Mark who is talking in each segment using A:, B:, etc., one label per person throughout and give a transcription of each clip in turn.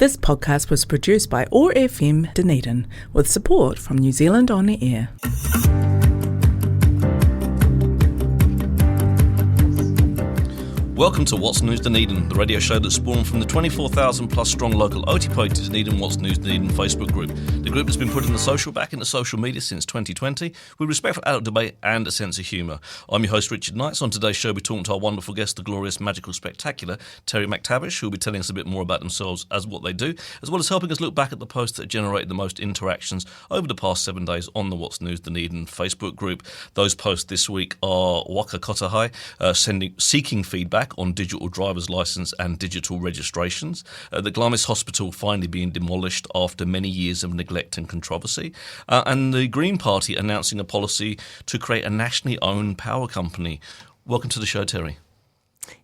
A: This podcast was produced by OAR FM Dunedin with support from New Zealand On the Air.
B: Welcome to What's News Dunedin, the radio show that spawned from the 24,000 plus strong local Otipoti Dunedin What's News Dunedin Facebook group. The group has been putting back into social media since 2020 with respectful adult debate and a sense of humour. I'm your host Richard Knights. On today's show we're talking to our wonderful guest, the glorious, magical, spectacular Terry MacTavish, who will be telling us a bit more about themselves as what they do, as well as helping us look back at the posts that generated the most interactions over the past 7 days on the What's News Dunedin Facebook group. Those posts this week are Waka Kotahai, seeking feedback on digital driver's licence and digital registrations, the Glamis Hospital finally being demolished after many years of neglect and controversy, and the Green Party announcing a policy to create a nationally owned power company. Welcome to the show, Terry.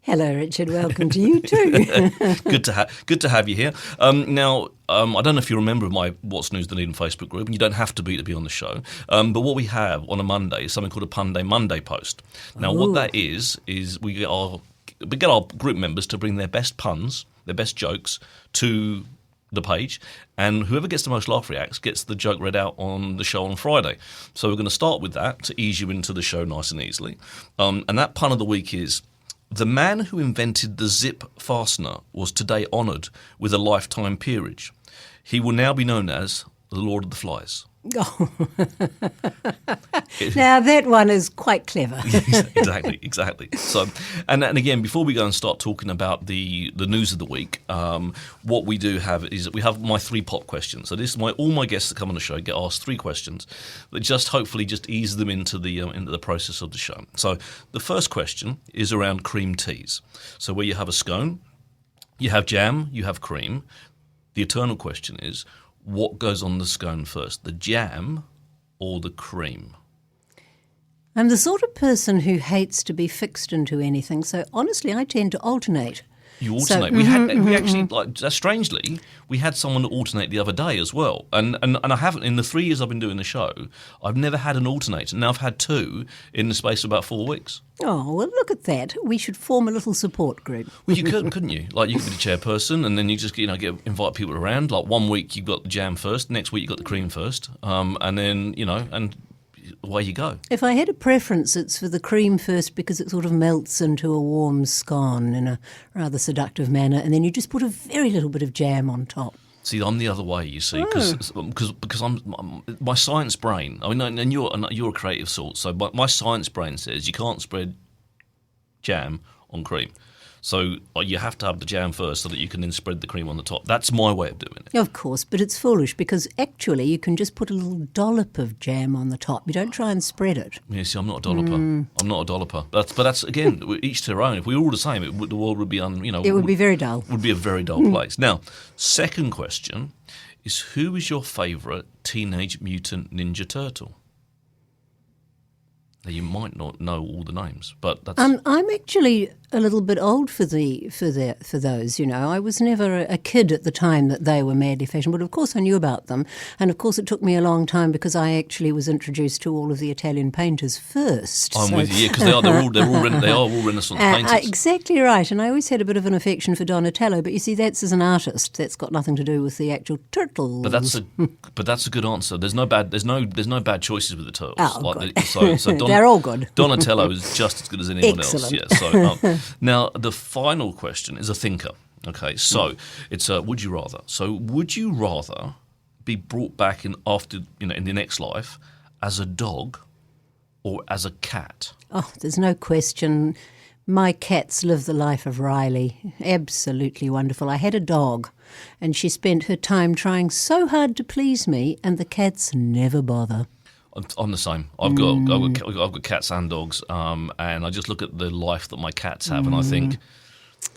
C: Hello, Richard. Welcome to you too.
B: Good to have you here. I don't know if you remember my What's News Dunedin Facebook group, and you don't have to be on the show. But what we have on a Monday is something called a Punday Monday post. Now, what that is we get our group members to bring their best puns, their best jokes to the page, and whoever gets the most laugh reacts gets the joke read out on the show on Friday. So we're going to start with that to ease you into the show nice and easily. And that pun of the week is, the man who invented the zip fastener was today honoured with a lifetime peerage. He will now be known as the Lord of the Flies.
C: Oh. Now that one is quite clever.
B: Exactly. So, and again, before we go and start talking about the news of the week, what we do have is that we have my 3 pop questions. So this is all my guests that come on the show get asked 3 questions that just hopefully just ease them into the process of the show. So the first question is around cream teas. So where you have a scone, you have jam, you have cream. The eternal question is, what goes on the scone first, the jam or the cream?
C: I'm the sort of person who hates to be fixed into anything, so honestly I tend to alternate.
B: You alternate. Strangely, we had someone alternate the other day as well. And I haven't, in the 3 years I've been doing the show, I've never had an alternator. Now I've had 2 in the space of about 4 weeks.
C: Oh, well, look at that. We should form a little support group.
B: Well, you couldn't you? Like, you could be the chairperson, and then you just invite people around. Like, 1 week you've got the jam first, next week you've got the cream first, and then, and away you go.
C: If I had a preference, it's for the cream first because it sort of melts into a warm scone in a rather seductive manner, and then you just put a very little bit of jam on top.
B: See, I'm the other way, you see, because I'm my science brain. I mean, and you're a creative sort, so my science brain says you can't spread jam on cream. So you have to have the jam first so that you can then spread the cream on the top. That's my way of doing it.
C: Of course, but it's foolish because actually you can just put a little dollop of jam on the top. You don't try and spread it.
B: Yeah, see, I'm not a dolloper. I'm not a dolloper. But that's, again, each to their own. If we were all the same, the world would be,
C: it would be very dull.
B: Would be a very dull place. Now, second question is, who is your favourite Teenage Mutant Ninja Turtle? Now, you might not know all the names, but that's...
C: I'm actually a little bit old for those, I was never a kid at the time that they were madly fashioned, but of course I knew about them. And of course it took me a long time because I actually was introduced to all of the Italian painters first.
B: I'm with you, because they are all Renaissance painters.
C: Exactly right. And I always had a bit of an affection for Donatello, but you see, that's as an artist. That's got nothing to do with the actual turtles.
B: But that's a good answer. There's no bad choices with the turtles.
C: Oh, good. They're all good.
B: Donatello is just as good as anyone else. Yeah. So now the final question is a thinker. Okay, so it's a would you rather. So would you rather be brought back in the next life as a dog or as a cat?
C: Oh, there's no question. My cats live the life of Riley. Absolutely wonderful. I had a dog, and she spent her time trying so hard to please me, and the cats never bother.
B: I'm the same. I've got cats and dogs, and I just look at the life that my cats have, and I think,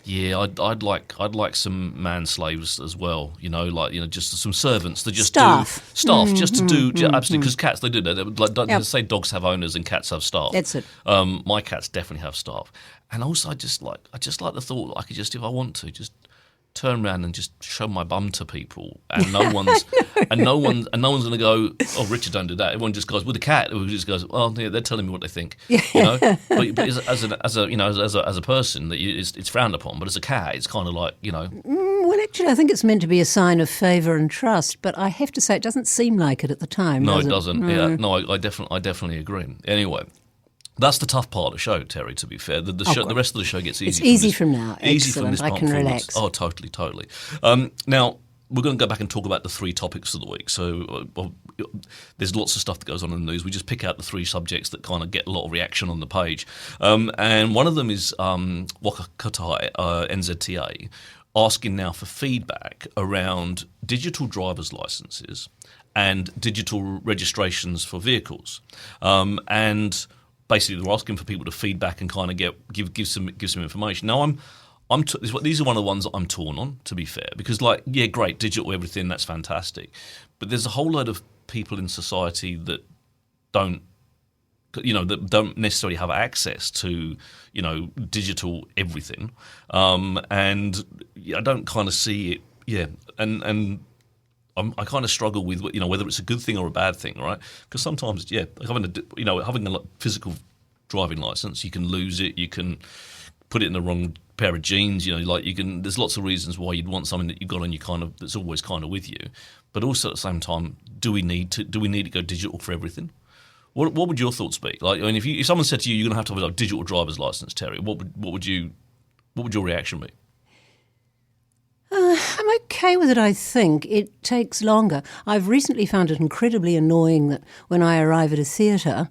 B: yeah, I'd like some man slaves as well. Just some servants to just
C: staff.
B: Just to do absolutely, because cats they do that. They say dogs have owners and cats have staff.
C: That's it.
B: My cats definitely have staff, and also I just like the thought that I could just, if I want to, just turn around and just show my bum to people, and no one's going to go, oh, Richard, don't do that. Everyone just goes with the cat. Who just goes, oh, yeah, they're telling me what they think, you know. But as a person, it's frowned upon. But as a cat, it's kind of like, you know.
C: Well, actually, I think it's meant to be a sign of favour and trust. But I have to say, it doesn't seem like it at the time.
B: No,
C: does
B: it doesn't.
C: No.
B: Yeah, no, I definitely agree. Anyway. That's the tough part of the show, Terry, to be fair. The rest of the show gets easy.
C: It's easy from now.
B: Easy
C: Excellent.
B: from this
C: I
B: point
C: can
B: forwards.
C: relax.
B: Oh, totally. Now, we're going to go back and talk about the 3 topics of the week. So there's lots of stuff that goes on in the news. We just pick out the 3 subjects that kind of get a lot of reaction on the page. And one of them is Wakakatai, NZTA, asking now for feedback around digital driver's licences and digital registrations for vehicles. And basically, they're asking for people to feedback and kind of give some information. Now, these are one of the ones that I'm torn on, to be fair, because yeah, great, digital everything, that's fantastic, but there's a whole load of people in society that don't necessarily have access to, digital everything, and I don't kind of see it, yeah, and. I kind of struggle with, whether it's a good thing or a bad thing, right? Because sometimes, yeah, having a physical driving license, you can lose it, you can put it in the wrong pair of jeans, there's lots of reasons why you'd want something that you've got on you that's always kind of with you. But also at the same time, do we need to go digital for everything? What would your thoughts be? If someone said to you, you're going to have a digital driver's license, Terry, what would your reaction be?
C: I'm okay with it, I think. It takes longer. I've recently found it incredibly annoying that when I arrive at a theatre,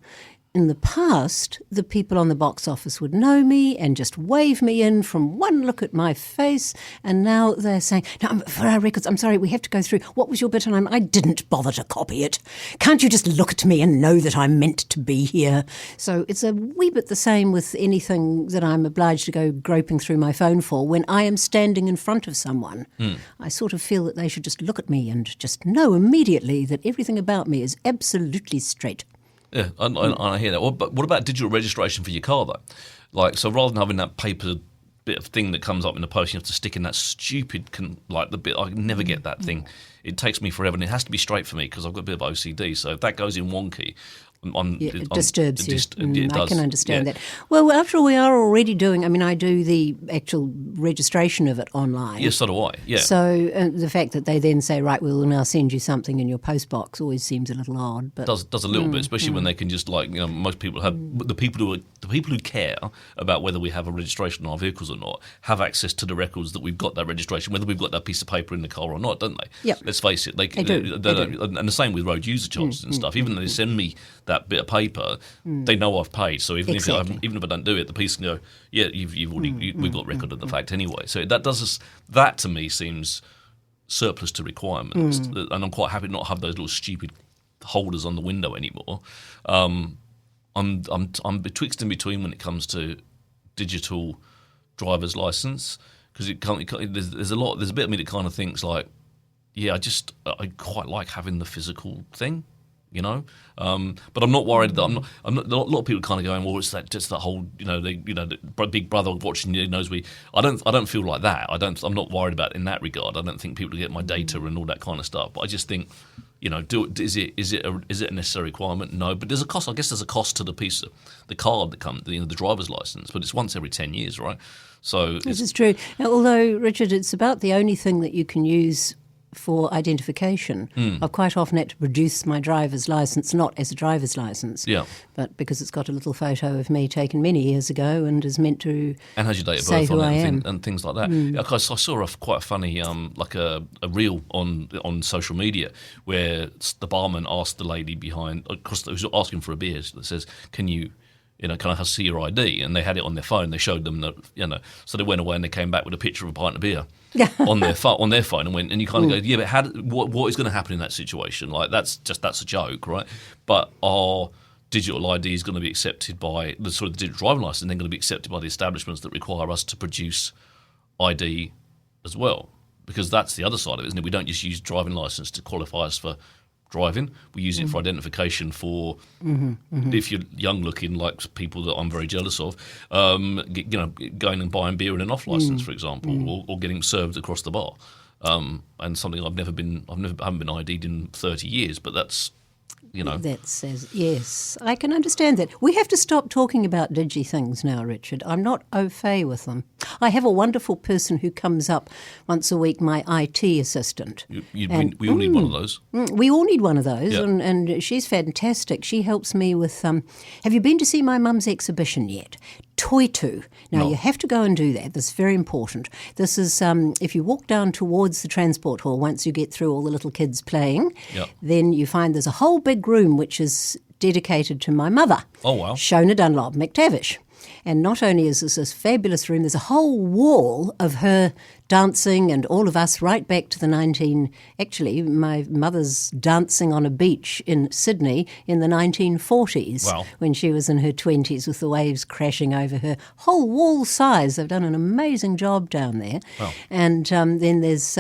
C: in the past, the people on the box office would know me and just wave me in from one look at my face, and now they're saying, no, for our records, I'm sorry, we have to go through. What was your bit? And I didn't bother to copy it. Can't you just look at me and know that I'm meant to be here? So it's a wee bit the same with anything that I'm obliged to go groping through my phone for when I am standing in front of someone. I sort of feel that they should just look at me and just know immediately that everything about me is absolutely straight.
B: Yeah, I hear that. But what about digital registration for your car, though? So rather than having that paper bit of thing that comes up in the post, you have to stick in that stupid, the bit, I never get that thing. It takes me forever, and it has to be straight for me because I've got a bit of OCD. So if that goes in wonky,
C: it disturbs you.
B: It does.
C: I can understand that. Well, after all, we are already doing, I do the actual registration of it online.
B: Yes, so do I, yeah.
C: So the fact that they then say, right, we'll now send you something in your postbox always seems a little odd. But
B: does a little bit, especially when they can just most people have, the people who care about whether we have a registration on our vehicles or not have access to the records that we've got that registration, whether we've got that piece of paper in the car or not, don't they?
C: Yep.
B: Let's face it, they
C: do.
B: And the same with road user charges and stuff. Even though they send me that bit of paper, they know I've paid. So even if I don't do it, the piece can go, yeah, you've already we've got record of the fact anyway. So that to me seems surplus to requirements, and I'm quite happy to not have those little stupid holders on the window anymore. I'm betwixt and between when it comes to digital driver's license, because there's a bit of me that kind of thinks like, yeah, I quite like having the physical thing. But I'm not worried that I'm not. A lot of people kind of going, well, it's just that whole, the big brother watching you knows me. I don't feel like that. I'm not worried about it in that regard. I don't think people get my data and all that kind of stuff. But I just think, is it a necessary requirement? No, but there's a cost. I guess there's a cost to the card that comes, the driver's license. But it's once every 10 years, right? So
C: this is true. Although, Richard, it's about the only thing that you can use for identification. I've quite often had to produce my driver's licence, not as a driver's licence, but because it's got a little photo of me taken many years ago and is meant to
B: and has your date of
C: say
B: birth
C: who
B: on
C: I
B: it
C: am.
B: and things like that. I saw quite a funny a reel on social media where the barman asked the lady behind, of course, who was asking for a beer, that says, can I see your ID? And they had it on their phone. They showed them that, so they went away and they came back with a picture of a pint of beer on their phone and went, and you kind of go, yeah, but what is going to happen in that situation? Like that's a joke, right? But our digital ID is going to be accepted by the sort of digital driving license, and then going to be accepted by the establishments that require us to produce ID as well, because that's the other side of it, isn't it? We don't just use driving license to qualify us for driving. We use it for identification for if you're young looking, like people that I'm very jealous of, going and buying beer in an off license, for example, or getting served across the bar. And something I haven't been ID'd in 30 years, but that's,
C: That says, yes, I can understand that. We have to stop talking about digi things now, Richard. I'm not au fait with them. I have a wonderful person who comes up once a week, my IT assistant.
B: We all need one of those.
C: We all need one of those,
B: Yep.
C: and she's fantastic. She helps me with, have you been to see my mum's exhibition yet? Toitu. Now,
B: No.
C: you have to go and do that. That's very important. This is, if you walk down towards the transport hall, once you get through all the little kids playing,
B: Yep.
C: then you find there's a whole big room which is dedicated to my mother.
B: Oh, wow.
C: Shona Dunlop MacTavish. And not only is this fabulous room, there's a whole wall of her dancing and all of us right back to my mother's dancing on a beach in Sydney in the 1940s.
B: Wow.
C: When she was in her 20s with the waves crashing over her. Whole wall size. They've done an amazing job down there.
B: Wow.
C: And then there's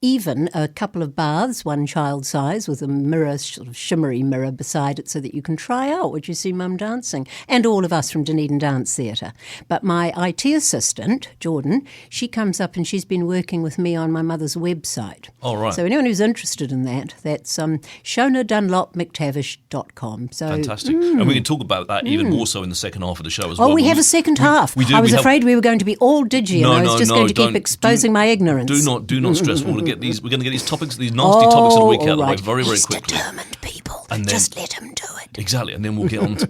C: even a couple of baths, one child size, with a mirror, sort of shimmery mirror beside it so that you can try out what you see mum dancing, and all of us from Dunedin Dance Theatre. But my IT assistant, Jordan, she comes up and she's been working with me on my mother's website.
B: Oh, right.
C: So anyone who's interested in that, that's shonadunlopmctavish.com. So,
B: Fantastic. And we can talk about that even more so in the second half of the show as well.
C: we have a second half.
B: we do.
C: I was
B: We have-
C: afraid we were going to be all digi, and I was just going to keep exposing my ignorance.
B: Do not stress. We're going to get these topics, these nasty topics of the week out of the way
C: right.
B: very, very
C: He's
B: quickly.
C: determined, people.
B: And then-
C: Just let him do it.
B: Exactly, and then we'll get on to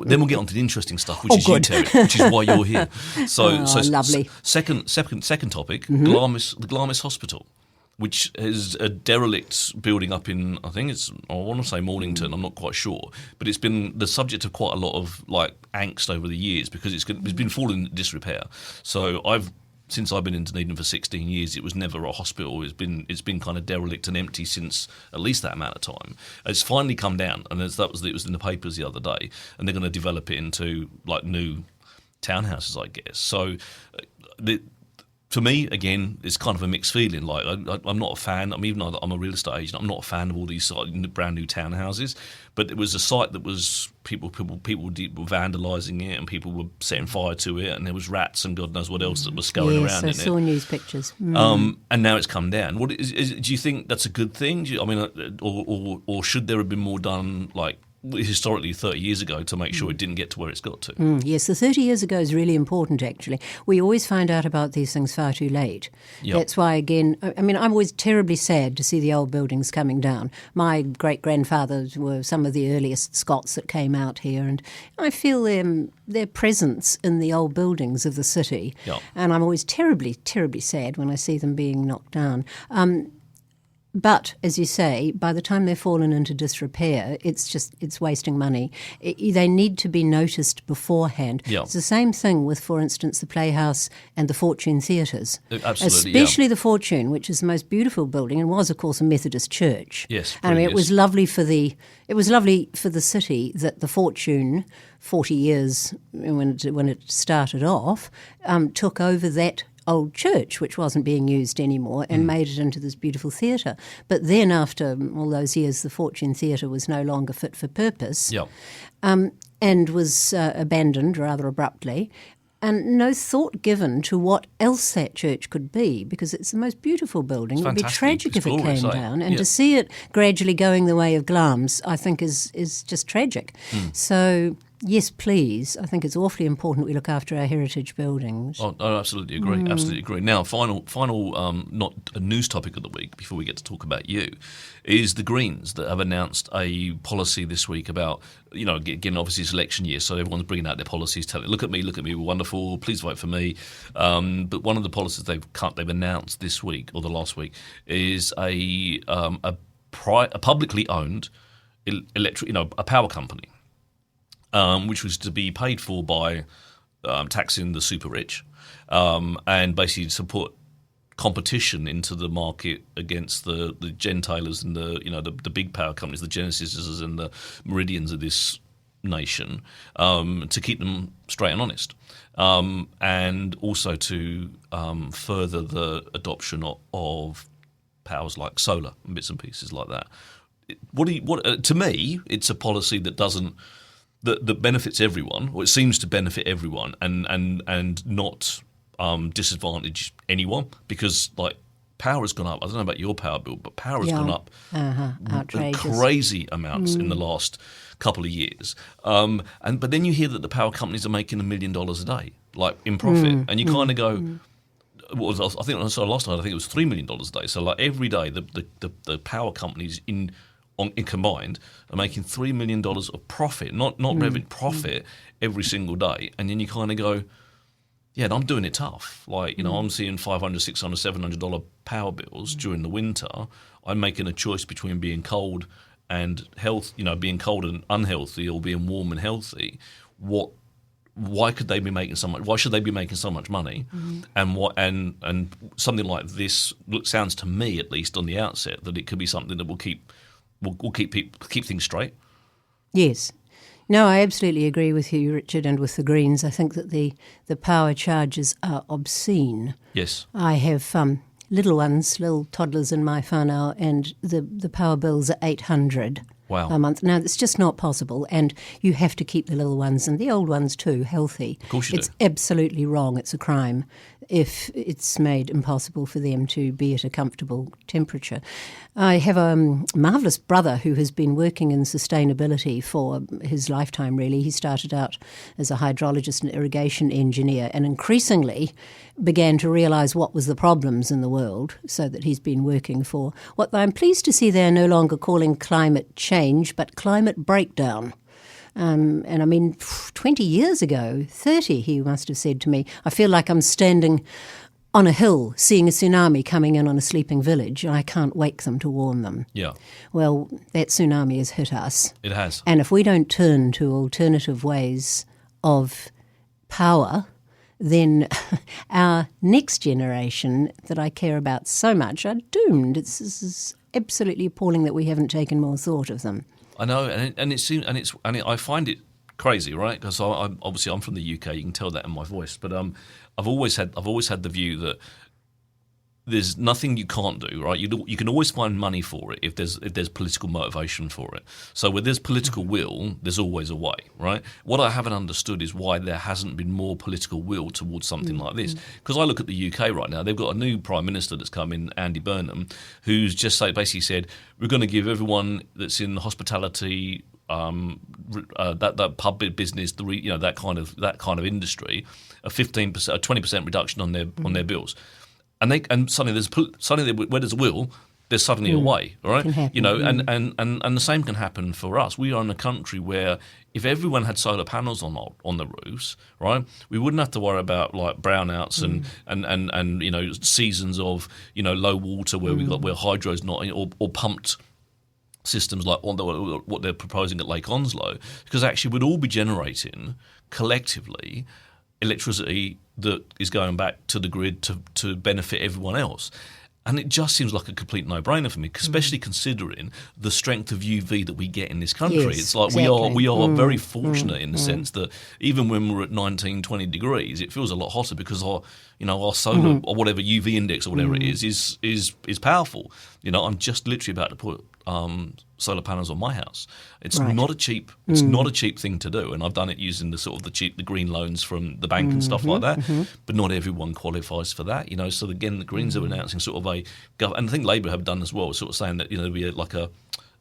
B: the interesting stuff, which is
C: good.
B: you, Terry, which is why you're here. So
C: lovely.
B: Second topic, the Glamis Hospital, which is a derelict building up in, I want to say Mornington, I'm not quite sure, but it's been the subject of quite a lot of angst over the years because it's been falling into disrepair. So since I've been in Dunedin for 16 years, it was never a hospital. It's been kind of derelict and empty since at least that amount of time. It's finally come down, and it was in the papers the other day, and they're going to develop it into new townhouses, I guess. So, for me, again, it's kind of a mixed feeling. I'm not a fan. Even though I'm a real estate agent, I'm not a fan of all these brand new townhouses. But it was a site that was people were vandalising it, and people were setting fire to it, and there was rats and God knows what else that was scurrying around in it.
C: Yes, I saw news pictures.
B: And now it's come down. Do you think that's a good thing? Or should there have been more done historically 30 years ago to make sure it didn't get to where it's got to?
C: Yes, the 30 years ago is really important, actually. We always find out about these things far too late.
B: Yep.
C: That's why, again, I'm always terribly sad to see the old buildings coming down. My great-grandfathers were some of the earliest Scots that came out here, and I feel their presence in the old buildings of the city.
B: Yep.
C: And I'm always terribly, terribly sad when I see them being knocked down. But, as you say, by the time they've fallen into disrepair, it's wasting money. They need to be noticed beforehand.
B: Yeah.
C: It's the same thing with, for instance, the Playhouse and the Fortune theatres.
B: Absolutely,
C: Especially the Fortune, which is the most beautiful building and was, of course, a Methodist church.
B: Yes,
C: And it was
B: yes.
C: lovely for the city that the Fortune, 40 years when it started off, took over that old church, which wasn't being used anymore, and made it into this beautiful theatre. But then after all those years, the Fortune Theatre was no longer fit for purpose,
B: Yeah.
C: and was abandoned rather abruptly, and no thought given to what else that church could be, because it's the most beautiful building. It would be
B: fantastic.
C: tragic
B: It's
C: if it
B: glorious,
C: came
B: eh?
C: down, and
B: Yeah.
C: to see it gradually going the way of Glams, I think is just tragic. So, yes, please, I think it's awfully important we look after our heritage buildings.
B: Oh, I absolutely agree. Absolutely agree. Now, final, not a news topic of the week before we get to talk about you, is the Greens that have announced a policy this week about, again, obviously it's election year, so everyone's bringing out their policies, telling, look at me, we're wonderful, please vote for me. But one of the policies they've announced this week or the last week is a publicly owned a power company. Which was to be paid for by taxing the super rich, and basically to put competition into the market against the gentailers and the big power companies, the Genesises and the Meridians of this nation, to keep them straight and honest, and also to further the adoption of powers like solar and bits and pieces like that. To me, it's a policy that doesn't that benefits everyone, or it seems to benefit everyone, and not disadvantage anyone, because like power has gone up. I don't know about your power bill, but power has gone up
C: outrageous,
B: crazy amounts in the last couple of years. But then you hear that the power companies are making $1 million a day, like in profit, and you kind of go. I think I saw last night. I think it was $3 million a day. So like every day, the power companies in combined are making $3 million of profit, not revenue, profit every single day. And then you kind of go, yeah, and I'm doing it tough. Like, I'm seeing $500, $600, $700 power bills during the winter. I'm making a choice between being cold and health, being cold and unhealthy, or being warm and healthy. Why could they be making so much? Why should they be making so much money? And something like this sounds to me, at least on the outset, that it could be something that will keep things straight. Yes.
C: No, I absolutely agree with you, Richard, and with the Greens. I think that the power charges are obscene.
B: Yes.
C: I have little toddlers in my whānau, and the power bills are $800 a month. Now, it's just not possible, and you have to keep the little ones, and the old ones too, healthy.
B: Of course you do.
C: It's absolutely wrong. It's a crime if it's made impossible for them to be at a comfortable temperature. I have a marvellous brother who has been working in sustainability for his lifetime, really. He started out as a hydrologist and irrigation engineer, and increasingly began to realise what was the problems in the world, so that he's been working for what I'm pleased to see they're no longer calling climate change, but climate breakdown. And I mean, 20 years ago, 30, he must have said to me, I feel like I'm standing on a hill seeing a tsunami coming in on a sleeping village, and I can't wake them to warn them.
B: Yeah.
C: Well, that tsunami has hit us.
B: It has.
C: And if we don't turn to alternative ways of power, then our next generation that I care about so much are doomed. This is absolutely appalling that we haven't taken more thought of them.
B: I know, I find it crazy, right? Because I'm from the UK. You can tell that in my voice. But I've always had the view that there's nothing you can't do, right? You can always find money for it if there's political motivation for it. So where there's political will, there's always a way, right? What I haven't understood is why there hasn't been more political will towards something like this. Because I look at the UK right now, they've got a new Prime Minister that's come in, Andy Burnham, who's just basically said, we're going to give everyone that's in hospitality, that pub business, that kind of industry, a 15%, a 20% reduction on their bills. And suddenly where there's a will, there's suddenly a way, right? And the same can happen for us. We are in a country where if everyone had solar panels on the roofs, right, we wouldn't have to worry about like brownouts and seasons of low water where hydro's not, or pumped systems like what they're proposing at Lake Onslow, because actually we'd all be generating collectively electricity that is going back to the grid to benefit everyone else. And it just seems like a complete no-brainer for me, especially considering the strength of UV that we get in this country.
C: Yes,
B: it's like
C: exactly.
B: we are very fortunate in the sense that even when we're at 19, 20 degrees, it feels a lot hotter because our solar or whatever UV index or whatever it is powerful. I'm just literally about to put solar panels on my house. It's not a cheap thing to do, and I've done it using the green loans from the bank and stuff like that. But not everyone qualifies for that, So again, the Greens are announcing sort of and I think Labour have done as well, sort of saying that there'll be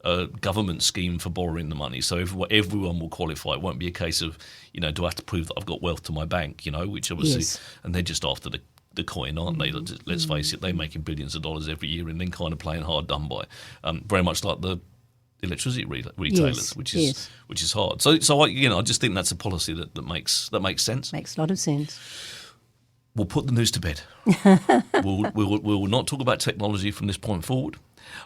B: a government scheme for borrowing the money, so everyone will qualify. It won't be a case of do I have to prove that I've got wealth to my bank, which obviously, and they're just after the coin, aren't they? Let's face it, they're making billions of dollars every year and then kind of playing hard done by, very much like the electricity retailers, which is hard. So I just think that's a policy that makes sense.
C: Makes a lot of sense.
B: We'll put the news to bed. we'll not talk about technology from this point forward.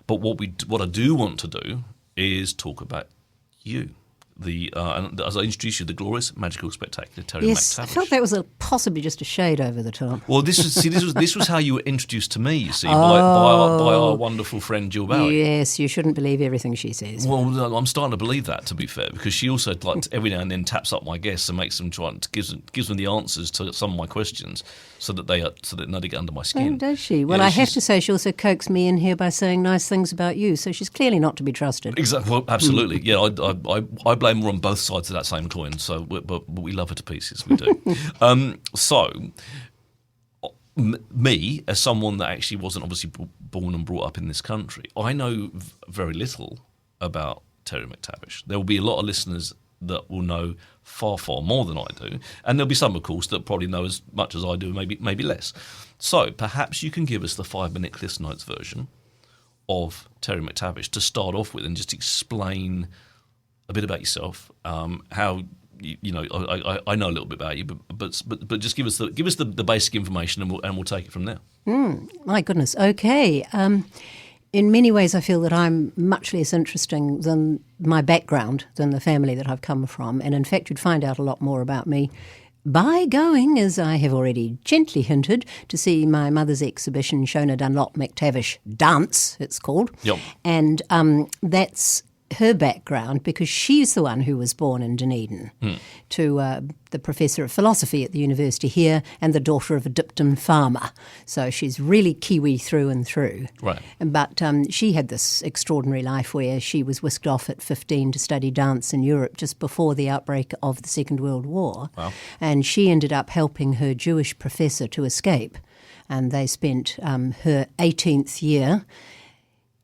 B: But what I do want to do is talk about you, and as I introduced you, the glorious, magical, spectacular Terry
C: Yes,
B: MacTavish.
C: I felt that was possibly just a shade over the top.
B: Well, this was how you were introduced to me. You see, by our wonderful friend Jill Bowie.
C: Yes, you shouldn't believe everything she says.
B: Well, no, I'm starting to believe that, to be fair, because she also every now and then taps up my guests and makes them gives them the answers to some of my questions, so that they get under my skin.
C: Oh, does she? Well,
B: Yeah,
C: I have to say she also coaxed me in here by saying nice things about you, so she's clearly not to be trusted.
B: Exactly. Well, absolutely. Yeah, I blame her on both sides of that same coin. So, but we love her to pieces. We do. Me, as someone that actually wasn't obviously born and brought up in this country, I know very little about Terry MacTavish. There will be a lot of listeners that will know far, far more than I do, and there'll be some, of course, that probably know as much as I do, maybe less. So perhaps you can give us the 5-minute Cliff Notes version of Terry MacTavish to start off with, and just explain a bit about yourself, how. I know a little bit about you, but just give us the basic information, and we'll take it from there.
C: My goodness. Okay. In many ways, I feel that I'm much less interesting than my background, than the family that I've come from, and in fact, you'd find out a lot more about me by going, as I have already gently hinted, to see my mother's exhibition, Shona Dunlop MacTavish Dance, it's called.
B: Yep.
C: And that's her background, because she's the one who was born in Dunedin to the professor of philosophy at the university here, and the daughter of a Dipton farmer. So she's really Kiwi through and through.
B: Right.
C: But she had this extraordinary life where she was whisked off at 15 to study dance in Europe just before the outbreak of the Second World War.
B: Wow.
C: And she ended up helping her Jewish professor to escape. And they spent her 18th year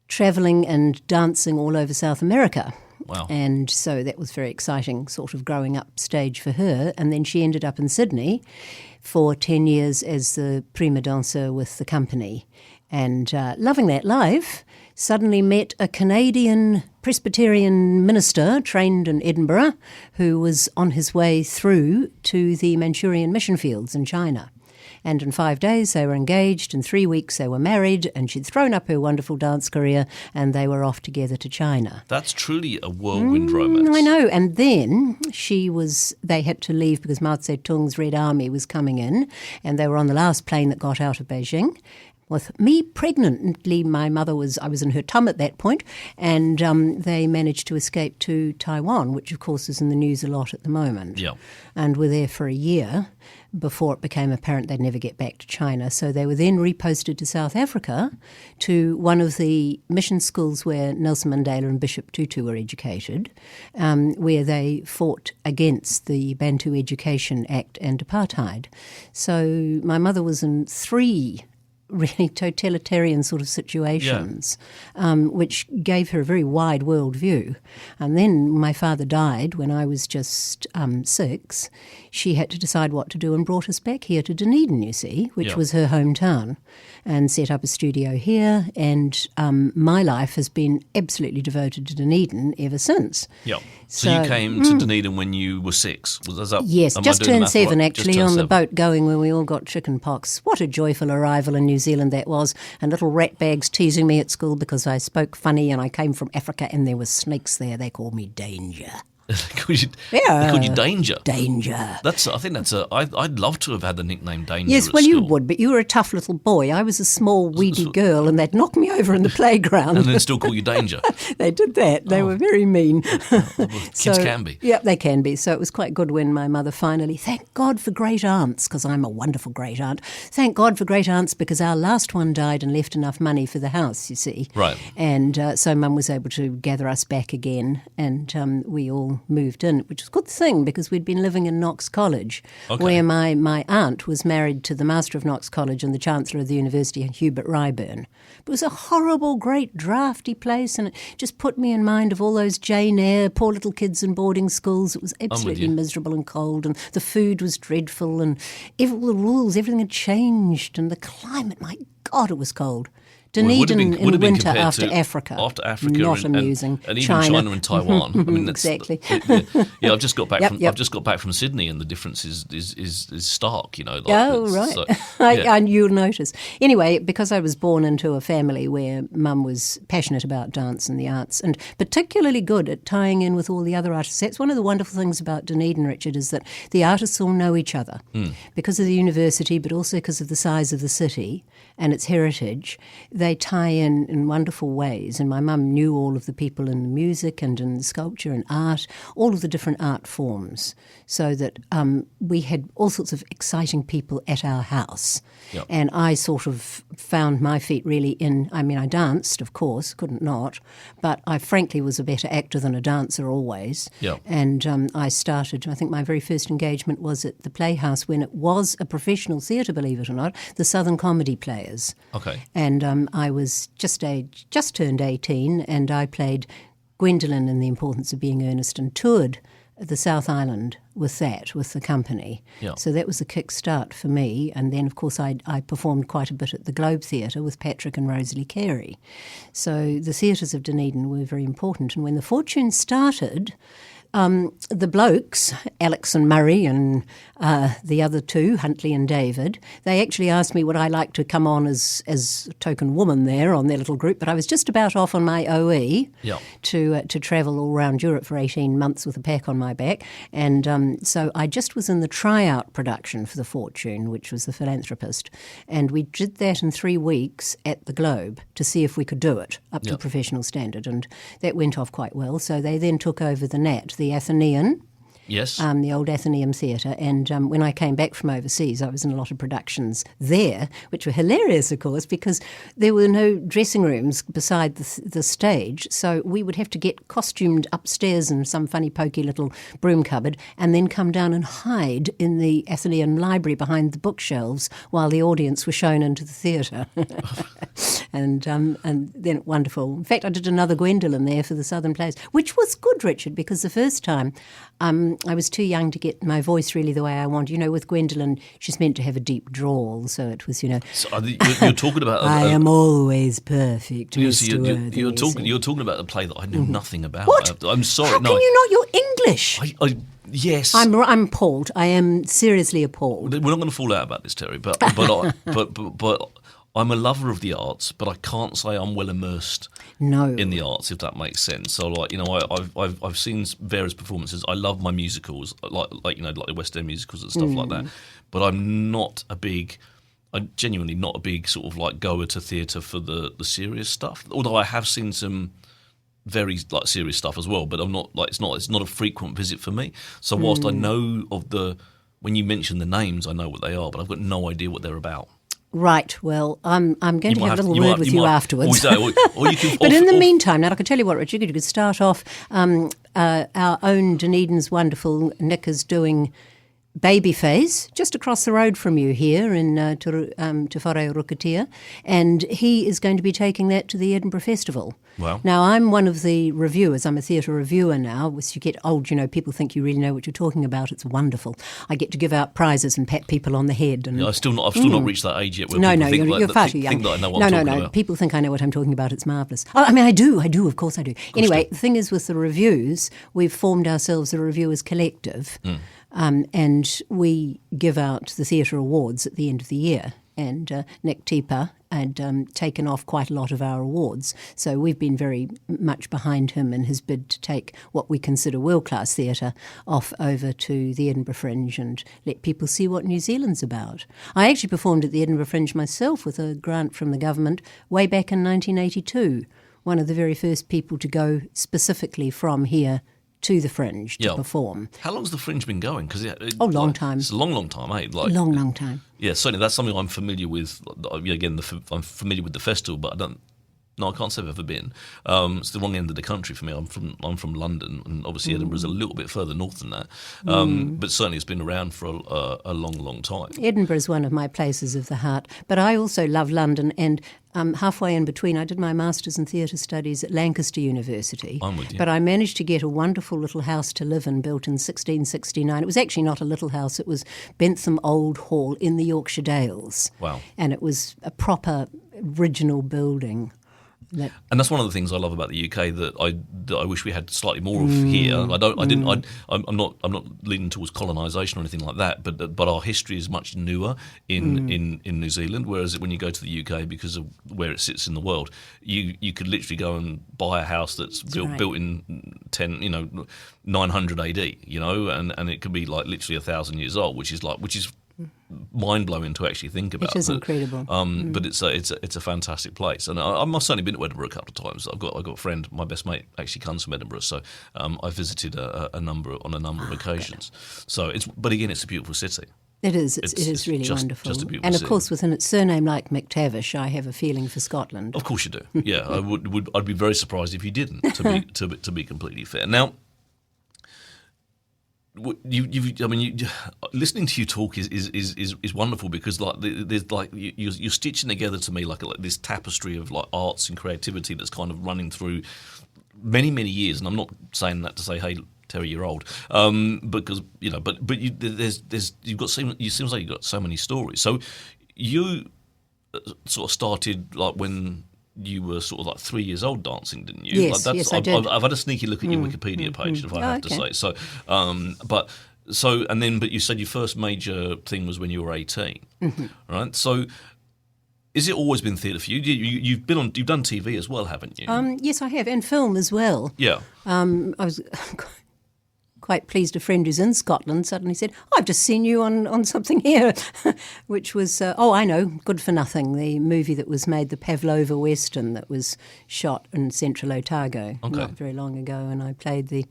C: travelling and dancing all over South America.
B: Wow.
C: And so that was very exciting sort of growing up stage for her. And then she ended up in Sydney for 10 years as the prima dancer with the company. And loving that life, suddenly met a Canadian Presbyterian minister trained in Edinburgh who was on his way through to the Manchurian mission fields in China. And in 5 days they were engaged, in 3 weeks they were married, and she'd thrown up her wonderful dance career, and they were off together to China.
B: That's truly a whirlwind romance.
C: I know. And then they had to leave because Mao Zedong's Red Army was coming in, and they were on the last plane that got out of Beijing. With me pregnantly, I was in her tum at that point, and they managed to escape to Taiwan, which of course is in the news a lot at the moment.
B: Yeah.
C: And were there for a year before it became apparent they'd never get back to China. So they were then reposted to South Africa, to one of the mission schools where Nelson Mandela and Bishop Tutu were educated, where they fought against the Bantu Education Act and apartheid. So my mother was in 3 really totalitarian sort of situations, which gave her a very wide world view. And then my father died when I was just 6. She had to decide what to do and brought us back here to Dunedin, you see, which was her hometown, and set up a studio here. And my life has been absolutely devoted to Dunedin ever since.
B: Yeah. So you came to Dunedin when you were 6? Was that,
C: yes, just turned 7 actually, on the
B: 7.
C: boat going when we all got chicken pox. What a joyful arrival in New Zealand that was, and little rat bags teasing me at school because I spoke funny and I came from Africa and there were snakes there. They called me Danger.
B: They called you Danger.
C: Danger.
B: I'd love to have had the nickname Danger.
C: Yes,
B: at
C: well,
B: school.
C: you would, but you were a tough little boy. I was a small, weedy girl, and they'd knock me over in the playground.
B: And then still call you Danger.
C: They did that. They were very mean.
B: Kids can be.
C: Yeah, they can be. So it was quite good when my mother finally, thank God for great aunts, because I'm a wonderful great aunt. Thank God for great aunts, because our last one died and left enough money for the house, you see.
B: Right.
C: And so Mum was able to gather us back again, and we all moved in, which was a good thing because we'd been living in Knox College, where my aunt was married to the master of Knox College and the chancellor of the university, Hubert Ryburn. It was a horrible, great, drafty place, and it just put me in mind of all those Jane Eyre, poor little kids in boarding schools. It was absolutely miserable and cold, and the food was dreadful, and all the rules, everything had changed, and the climate, my God, it was cold. Dunedin in
B: been
C: winter
B: compared
C: after
B: to
C: Africa.
B: After Africa,
C: not
B: and
C: amusing.
B: and even China and Taiwan. I mean,
C: Exactly.
B: Yeah, I've just got back
C: Yep.
B: I've just got back from Sydney, and the difference is stark. You know. Like,
C: Oh, right.
B: So,
C: And you'll notice. Anyway, because I was born into a family where Mum was passionate about dance and the arts, and particularly good at tying in with all the other artists. That's one of the wonderful things about Dunedin, Richard, is that the artists all know each other because of the university, but also because of the size of the city and its heritage. They tie in wonderful ways. And my mum knew all of the people in music and in sculpture and art, all of the different art forms, so that we had all sorts of exciting people at our house.
B: Yep.
C: And I sort of found my feet really I danced, of course, couldn't not, but I frankly was a better actor than a dancer always.
B: Yep.
C: And I think my very first engagement was at the Playhouse when it was a professional theatre, believe it or not, the Southern Comedy Players.
B: Okay.
C: And I was just turned 18, and I played Gwendolyn in The Importance of Being Earnest, and toured the South Island with the company.
B: Yeah.
C: So that was a kick-start for me. And then, of course, I performed quite a bit at the Globe Theatre with Patrick and Rosalie Carey. So the theatres of Dunedin were very important. And when the Fortune started, the blokes, Alex and Murray and the other two, Huntley and David, they actually asked me would I like to come on as a token woman there on their little group, but I was just about off on my OE to travel all around Europe for 18 months with a pack on my back. And so I just was in the tryout production for The Fortune, which was The Philanthropist. And we did that in 3 weeks at the Globe to see if we could do it up to professional standard. And that went off quite well. So they then took over the Nat, the Athenaeum.
B: Yes.
C: The old Athenaeum Theatre. And when I came back from overseas, I was in a lot of productions there, which were hilarious, of course, because there were no dressing rooms beside the stage. So we would have to get costumed upstairs in some funny, pokey little broom cupboard and then come down and hide in the Athenaeum Library behind the bookshelves while the audience were shown into the theatre. And then wonderful. In fact, I did another Gwendolyn there for the Southern Players, which was good, Richard, because the first time I was too young to get my voice really the way I want. You know, with Gwendolyn, she's meant to have a deep drawl, so it was,
B: So you're talking about...
C: I am always perfect, Mr. Worthing.
B: You're talking about a play that I knew nothing about.
C: What?
B: I'm sorry.
C: How can you not? You're English.
B: Yes.
C: I'm appalled. I am seriously appalled.
B: We're not going to fall out about this, Terry, but I'm a lover of the arts, but I can't say I'm well immersed in the arts, if that makes sense. So, I've seen various performances. I love my musicals, like the West End musicals and stuff like that. But I'm genuinely not a big sort of goer to theatre for the serious stuff. Although I have seen some very serious stuff as well, but I'm not it's not a frequent visit for me. So whilst I know when you mention the names, I know what they are, but I've got no idea what they're about.
C: Right. Well, I'm going to have a little word with you afterwards.
B: Or you can,
C: but in the meantime, now I can tell you what, Richard, you could start off. Our own Dunedin's wonderful Nick is doing Babyface just across the road from you here in Te Whare Rukatia, and he is going to be taking that to the Edinburgh Festival.
B: Wow.
C: Now, I'm one of the reviewers. I'm a theatre reviewer now. As you get old, people think you really know what you're talking about. It's wonderful. I get to give out prizes and pat people on the head. And
B: I've still not reached that age yet where
C: you're far too young.
B: Think that I know what I'm talking about.
C: People think I know what I'm talking about. It's marvellous. Oh, I do, of course I do. Anyway, the thing is with the reviews, we've formed ourselves a reviewers collective. And we give out the theatre awards at the end of the year. And Nick Teeper had taken off quite a lot of our awards. So we've been very much behind him in his bid to take what we consider world-class theatre off over to the Edinburgh Fringe and let people see what New Zealand's about. I actually performed at the Edinburgh Fringe myself with a grant from the government way back in 1982, one of the very first people to go specifically from here to the Fringe to perform.
B: How long's the Fringe been going?
C: Long time.
B: It's a long time, eh?
C: Long time.
B: Yeah, certainly that's something I'm familiar with. Again, I'm familiar with the festival, but I can't say I've ever been. It's the wrong end of the country for me. I'm from London, and obviously Edinburgh's a little bit further north than that. But certainly it's been around for a long time.
C: Edinburgh's one of my places of the heart, but I also love London, and halfway in between, I did my Masters in Theatre Studies at Lancaster University.
B: I'm with you.
C: But I managed to get a wonderful little house to live in, built in 1669. It was actually not a little house. It was Bentham Old Hall in the Yorkshire Dales.
B: Wow.
C: And it was a proper original building.
B: And that's one of the things I love about the UK that I wish we had slightly more of here. I'm not leaning towards colonisation or anything like that, but our history is much newer in New Zealand. Whereas when you go to the UK, because of where it sits in the world, you could literally go and buy a house that's built in 900 AD, and it could be like literally 1,000 years old, which is mind blowing to actually think about.
C: It is incredible.
B: But it's a fantastic place, and I've certainly been to Edinburgh a couple of times. I've got a friend, my best mate actually comes from Edinburgh, so I visited a number of occasions. So but again, it's a beautiful city.
C: It is. It is really wonderful.
B: Just a beautiful
C: and of
B: city.
C: course, with a surname like MacTavish, I have a feeling for Scotland.
B: Of course you do. Yeah, I'd be very surprised if you didn't. To be completely fair. Now, listening to you talk is wonderful, because you're stitching together to me like this tapestry of like arts and creativity that's kind of running through many years. And I'm not saying that to say, hey, Terry, you're old, because you seems like you've got so many stories. So you sort of started like when you were sort of like 3 years old dancing, didn't you?
C: Yes, yes, I did.
B: I've had a sneaky look at your Wikipedia page, if I have to say. So, but you said your first major thing was when you were 18, right? So, is it always been theatre for you? You've done TV as well, haven't you?
C: Yes, I have, and film as well.
B: Yeah.
C: I was quite pleased a friend who's in Scotland suddenly said, I've just seen you on something here, which was, I know, Good for Nothing, the movie that was made, the Pavlova Western that was shot in Central Otago not very long ago, and I played the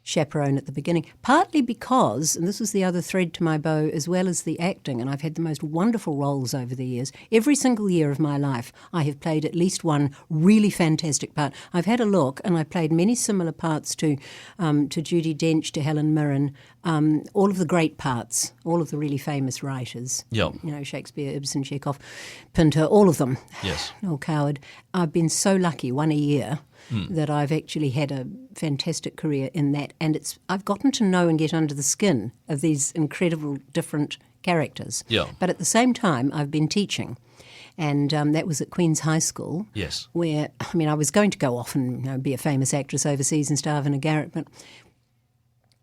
C: chaperone at the beginning, partly because, and this was the other thread to my bow, as well as the acting, and I've had the most wonderful roles over the years. Every single year of my life, I have played at least one really fantastic part. I've had a look, and I played many similar parts to Judi Dench, to Helen Mirren, all of the great parts, all of the really famous writers.
B: Yeah.
C: Shakespeare, Ibsen, Chekhov, Pinter, all of them.
B: Yes.
C: Noel Coward. I've been so lucky, one a year, that I've actually had a fantastic career in that, and I've gotten to know and get under the skin of these incredible different characters.
B: Yeah.
C: But at the same time, I've been teaching, and that was at Queen's High School.
B: Yes.
C: Where, I was going to go off and be a famous actress overseas and starve in a garret, but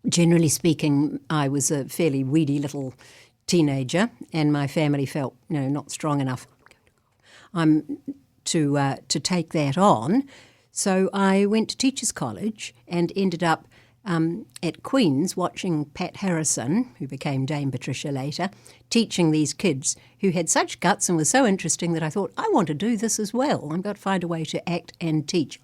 C: generally speaking, I was a fairly weedy little teenager, and my family felt not strong enough to take that on. So I went to Teachers College and ended up at Queen's watching Pat Harrison, who became Dame Patricia later, teaching these kids who had such guts and was so interesting that I thought, I want to do this as well. I've got to find a way to act and teach.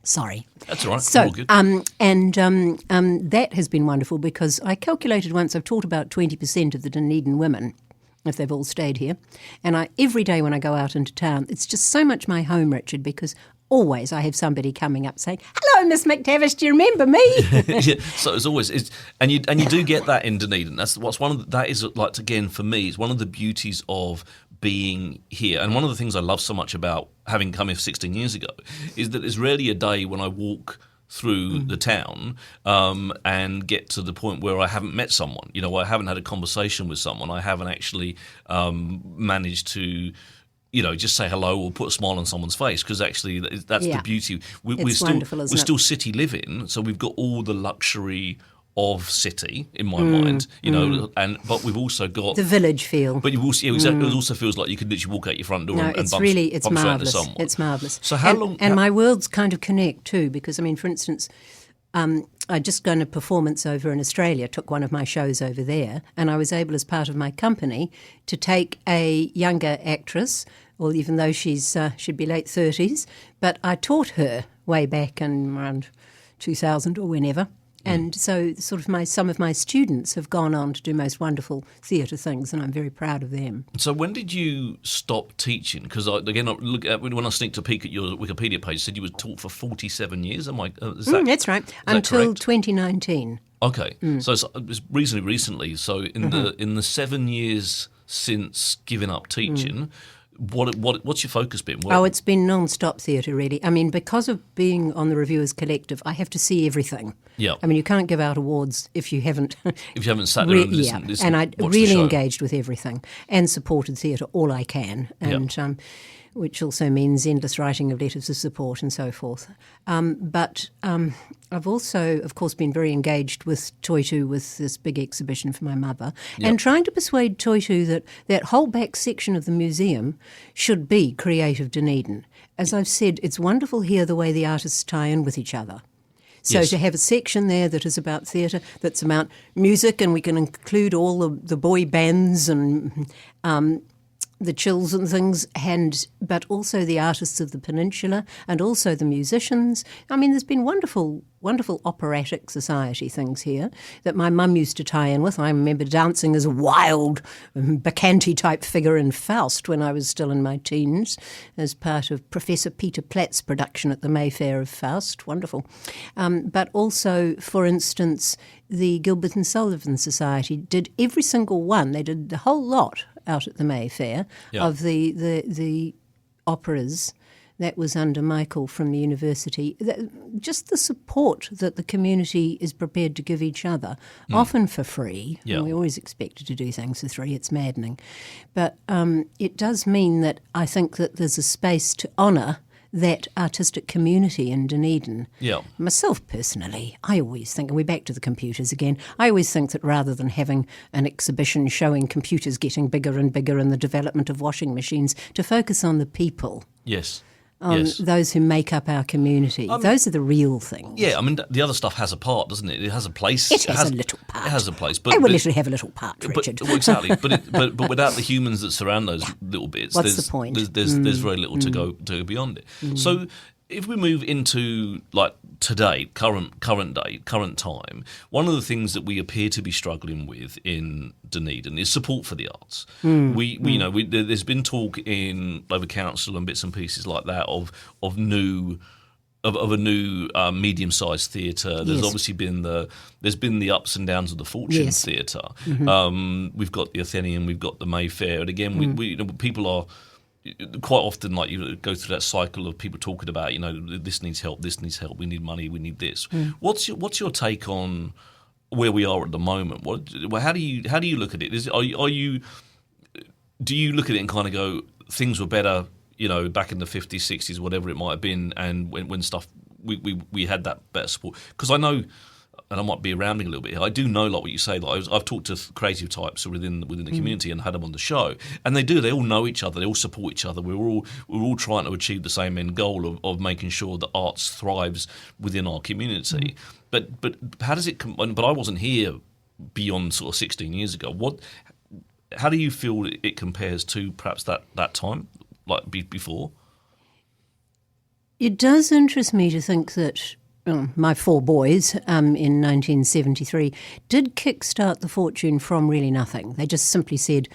C: Sorry.
B: That's all right.
C: So,
B: all good.
C: That has been wonderful, because I calculated once I've taught about 20% of the Dunedin women, if they've all stayed here. And every day when I go out into town, it's just so much my home, Richard, because always I have somebody coming up saying, hello, Miss MacTavish, do you remember me?
B: Yeah, so it's always, and you do get that in Dunedin. That is like, again, for me, it's one of the beauties of being here. And one of the things I love so much about having come here 16 years ago is that there's rarely a day when I walk through the town and get to the point where I haven't met someone. I haven't had a conversation with someone. I haven't actually managed to just say hello or put a smile on someone's face, because actually that's the beauty. We're still city living, so we've got all the luxury of city in my mind, but we've also got
C: the village feel.
B: But you also, it also feels like you could literally walk out your front door and bump
C: it's marvellous.
B: into someone.
C: It's marvellous.
B: So how long?
C: And my worlds kind of connect too, because for instance, I just done a performance over in Australia, took one of my shows over there, and I was able, as part of my company, to take a younger actress, well, even though she'd be late 30s, but I taught her way back in around 2000 or whenever. And so some of my students have gone on to do most wonderful theatre things, and I'm very proud of them.
B: So when did you stop teaching? Because when I sneaked a peek at your Wikipedia page, it said you were taught for 47 years. Am I?
C: That's right. Until 2019.
B: Okay. So it's reasonably recently. So in the 7 years since giving up teaching, What's your focus been?
C: It's been non-stop theatre, really. I mean, because of being on the Reviewers Collective, I have to see everything.
B: Yeah.
C: I mean, you can't give out awards if you haven't...
B: sat there and listened,
C: and I
B: watched the
C: really
B: show.
C: engaged with everything and supported theatre all I can, and which also means endless writing of letters of support and so forth. But I've also, of course, been very engaged with Toitu with this big exhibition for my mother, and trying to persuade Toitu that that whole back section of the museum should be Creative Dunedin. As I've said, it's wonderful here the way the artists tie in with each other. So to have a section there that is about theatre, that's about music, and we can include all the boy bands and the chills and things, but also the artists of the peninsula and also the musicians. I mean, there's been wonderful operatic society things here that my mum used to tie in with. I remember dancing as a wild Bacchante-type figure in Faust when I was still in my teens as part of Professor Peter Platt's production at the Mayfair of Faust. Wonderful. But also, for instance, the Gilbert and Sullivan Society did every single one. They did the whole lot out at the Mayfair of the operas that was under Michael from the university. Just the support that the community is prepared to give each other, often for free.
B: Yeah.
C: And we always expected to do things for free. It's maddening. But it does mean that I think that there's a space to honour that artistic community in Dunedin.
B: Yeah.
C: Myself personally, I always think, and we're back to the computers again, I always think that rather than having an exhibition showing computers getting bigger and bigger and the development of washing machines, to focus on the people.
B: Yes.
C: Those who make up our community. Those are the real things.
B: Yeah, I mean, the other stuff has a part, doesn't it? It has a place.
C: It has a little part.
B: It has a place. But,
C: I will literally have a little part, Richard.
B: Exactly. But without the humans that surround those little bits,
C: What's the point?
B: There's very little to go beyond it. So if we move into like today, current time, one of the things that we appear to be struggling with in Dunedin is support for the arts. There's been talk in Labour Council and bits and pieces like that of a new medium-sized theatre. There's obviously been the ups and downs of the Fortune Theatre. We've got the Athenaeum, we've got the Mayfair, and again, people are quite often, like, you go through that cycle of people talking about, this needs help, we need money, we need this. What's your take on where we are at the moment? How do you look at it? Do you look at it and kind of go, things were better, back in the 50s, 60s, whatever it might have been, and when stuff we had that better support? Because I know, and I might be rounding a little bit here, I do know, like what you say, like I've talked to creative types within the community and had them on the show, and they all know each other, they all support each other. We're all trying to achieve the same end goal of making sure that arts thrives within our community. But how does it? But I wasn't here beyond sort of 16 years ago. How do you feel it compares to perhaps that time, like before?
C: It does interest me to think that my four boys in 1973 did kickstart the Fortune from really nothing. They just simply said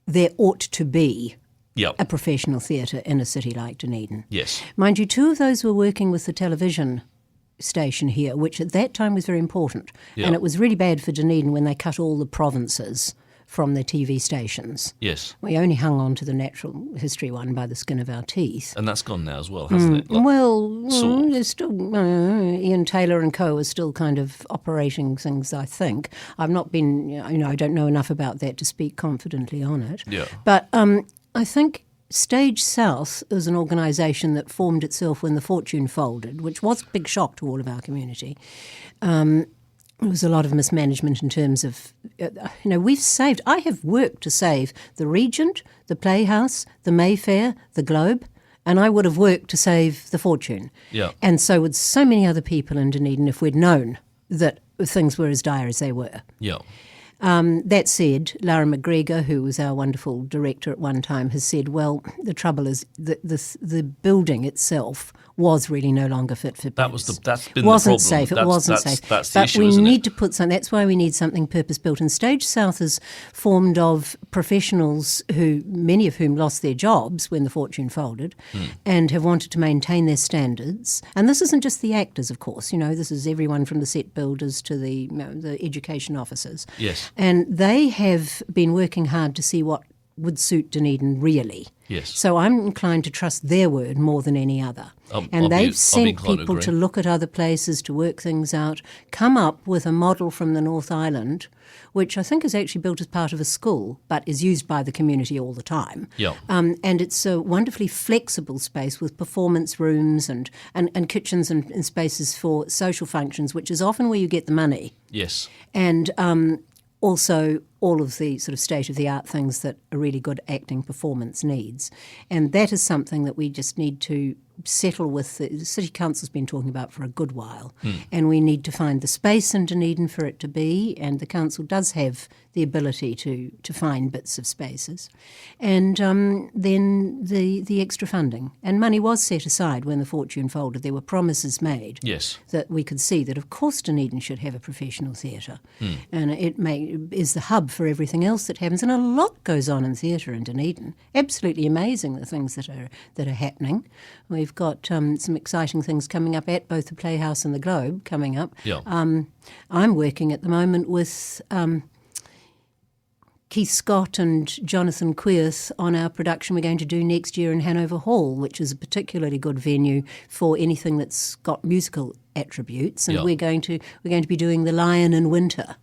C: there ought to be a professional theatre in a city like Dunedin.
B: Yes.
C: Mind you, two of those were working with the television station here, which at that time was very important.
B: Yeah.
C: And it was really bad for Dunedin when they cut all the provinces from their TV stations.
B: Yes.
C: We only hung on to the natural history one by the skin of our teeth.
B: And that's gone now as well, hasn't it?
C: There's still Ian Taylor and co. are still kind of operating things, I think. I've not been, I don't know enough about that to speak confidently on it.
B: Yeah.
C: But I think Stage South is an organisation that formed itself when the Fortune folded, which was a big shock to all of our community. There was a lot of mismanagement in terms of, I have worked to save the Regent, the Playhouse, the Mayfair, the Globe, and I would have worked to save the Fortune.
B: Yeah.
C: And so would so many other people in Dunedin if we'd known that things were as dire as they were.
B: Yeah.
C: That said, Lara McGregor, who was our wonderful director at one time, has said, well, the trouble is that the building itself was really no longer fit for purpose.
B: That's been
C: wasn't
B: the problem.
C: safe. It wasn't safe.
B: That's the
C: but
B: issue,
C: we
B: isn't
C: need
B: it?
C: to put something. That's why we need something purpose-built. And Stage South is formed of professionals who, many of whom lost their jobs when the Fortune folded, and have wanted to maintain their standards. And this isn't just the actors, of course. This is everyone from the set builders to the education officers.
B: Yes.
C: And they have been working hard to see what would suit Dunedin really.
B: Yes.
C: So I'm inclined to trust their word more than any other. They've sent people to look at other places, to work things out, come up with a model from the North Island, which I think is actually built as part of a school, but is used by the community all the time.
B: Yeah.
C: And it's a wonderfully flexible space with performance rooms and kitchens and spaces for social functions, which is often where you get the money.
B: Yes.
C: And also all of the sort of state-of-the-art things that a really good acting performance needs. And that is something that we just need to settle with. The City Council's been talking about for a good while. And we need to find the space in Dunedin for it to be, and the council does have the ability to find bits of spaces. And then the extra funding. And money was set aside when the fortune folded. There were promises made that we could see that, of course, Dunedin should have a professional theatre. And it is the hub for everything else that happens. And a lot goes on in theatre in Dunedin. Absolutely amazing, the things that are happening. We've got some exciting things coming up at both the Playhouse and the Globe coming up.
B: Yeah.
C: I'm working at the moment with Keith Scott and Jonathan Queerth on our production we're going to do next year in Hanover Hall, which is a particularly good venue for anything that's got musical attributes. And we're going to be doing The Lion in Winter,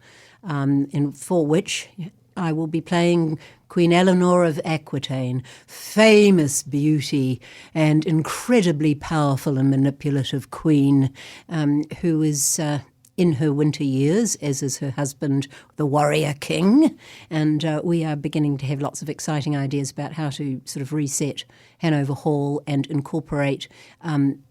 C: for which I will be playing Queen Eleanor of Aquitaine, famous beauty and incredibly powerful and manipulative queen, who is in her winter years, as is her husband, the warrior king. And we are beginning to have lots of exciting ideas about how to sort of reset Hanover Hall and incorporate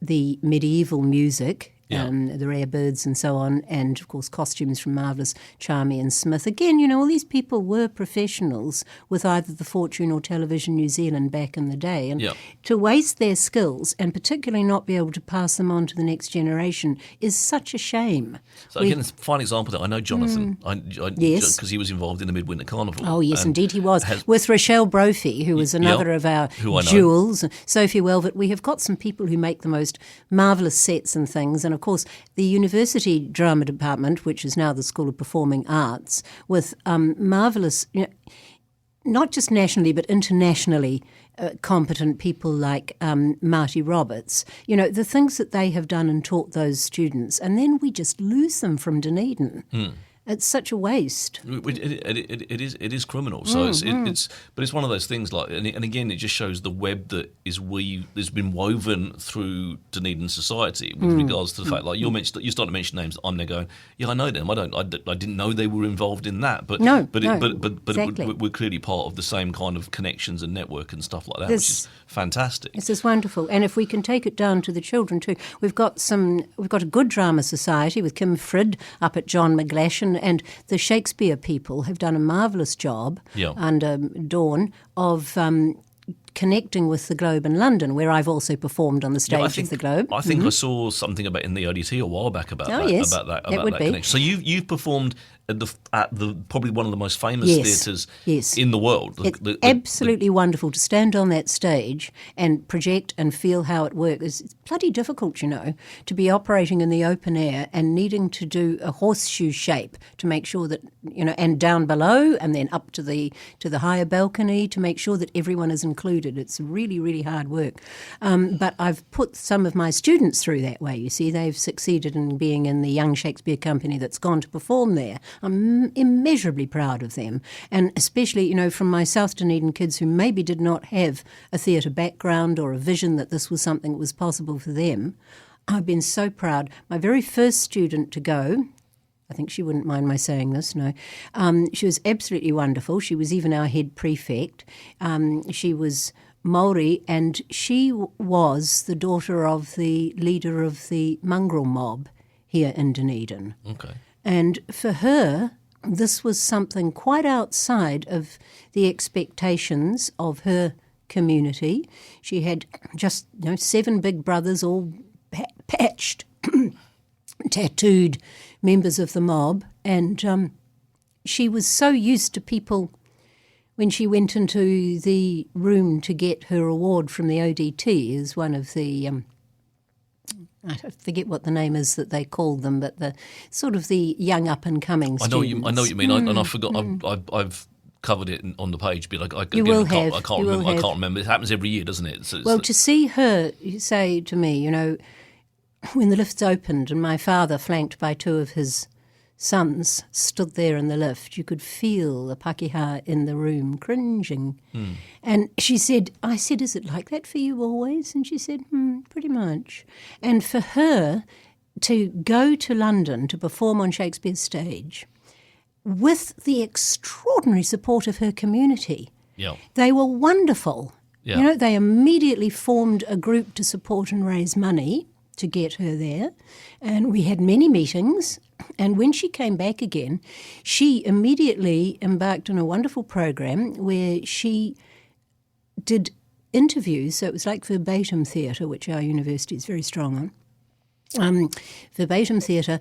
C: the medieval music, the rare birds and so on, and of course costumes from Marvellous, Charmy and Smith. Again, all these people were professionals with either the Fortune or Television New Zealand back in the day. And to waste their skills and particularly not be able to pass them on to the next generation is such a shame.
B: So again, it's a fine example that I know Jonathan,
C: yes,
B: because he was involved in the Midwinter Carnival.
C: Oh yes, indeed he was. With Rochelle Brophy, who was another of our jewels, Sophie Welvet. We have got some people who make the most marvellous sets and things, and of course the University Drama Department, which is now the School of Performing Arts, with marvellous, not just nationally but internationally competent people like Marty Roberts, the things that they have done and taught those students, and then we just lose them from Dunedin. It's such a waste.
B: It is criminal. So but it's one of those things like, and again, it just shows the web that has been woven through Dunedin society with regards to the fact, like you start to mention names. I'm there going, I know them. I didn't know they were involved in that. But
C: exactly.
B: we're clearly part of the same kind of connections and network and stuff like that, which is fantastic.
C: This is wonderful. And if we can take it down to the children too, we've got a good drama society with Kim Frid up at John McGlashan. And the Shakespeare people have done a marvellous job under Dawn of connecting with the Globe in London, where I've also performed on the stage of the Globe.
B: I think I saw something about in the ODT a while back about that.
C: Yes,
B: about that
C: would be.
B: Connection. So you've performed at the probably one of the most famous theatres in the world.
C: It's absolutely wonderful to stand on that stage and project and feel how it works. It's bloody difficult, to be operating in the open air and needing to do a horseshoe shape to make sure that, and down below and then up to the higher balcony to make sure that everyone is included. It's really, really hard work. But I've put some of my students through that way, you see. They've succeeded in being in the Young Shakespeare Company that's gone to perform there. I'm immeasurably proud of them, and especially, from my South Dunedin kids who maybe did not have a theatre background or a vision that this was something that was possible for them. I've been so proud. My very first student to go, I think she wouldn't mind my saying this, no. She was absolutely wonderful. She was even our head prefect. She was Maori, and she was the daughter of the leader of the mongrel mob here in Dunedin.
B: Okay.
C: And for her, this was something quite outside of the expectations of her community. She had just 7 big brothers, all patched, tattooed members of the mob, and she was so used to people. When she went into the room to get her award from the ODT as one of the I forget what the name is that they called them, but the sort of the young up and coming students.
B: I know what you mean. And I forgot. I've covered it on the page, but I can't remember. It happens every year, doesn't it? So
C: to see her say to me, you know, when the lifts opened and my father, flanked by two of his sons, stood there in the lift, you could feel the Pakeha in the room cringing. And she said, I said, is it like that for you always? And she said, pretty much. And for her to go to London to perform on Shakespeare's stage with the extraordinary support of her community, they were wonderful. You know, they immediately formed a group to support and raise money to get her there. And we had many meetings. And when she came back again, she immediately embarked on a wonderful program where she did interviews. So it was like verbatim theatre, which our university is very strong on. Verbatim theatre,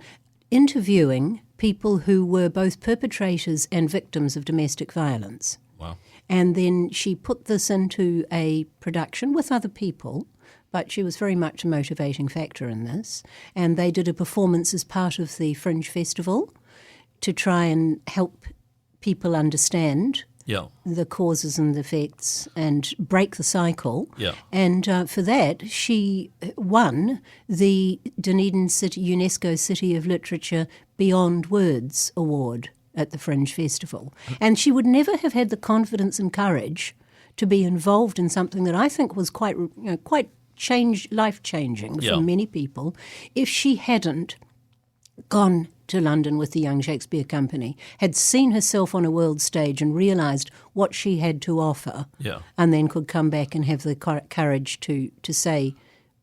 C: interviewing people who were both perpetrators and victims of domestic violence.
B: Wow.
C: And then she put this into a production with other people, but she was very much a motivating factor in this. And they did a performance as part of the Fringe Festival to try and help people understand the causes and effects and break the cycle. And for that, she won the Dunedin UNESCO City of Literature Beyond Words Award at the Fringe Festival. And she would never have had the confidence and courage to be involved in something that I think was quite life-changing for many people if she hadn't gone to London with the Young Shakespeare Company, had seen herself on a world stage and realised what she had to offer, and then could come back and have the courage to say,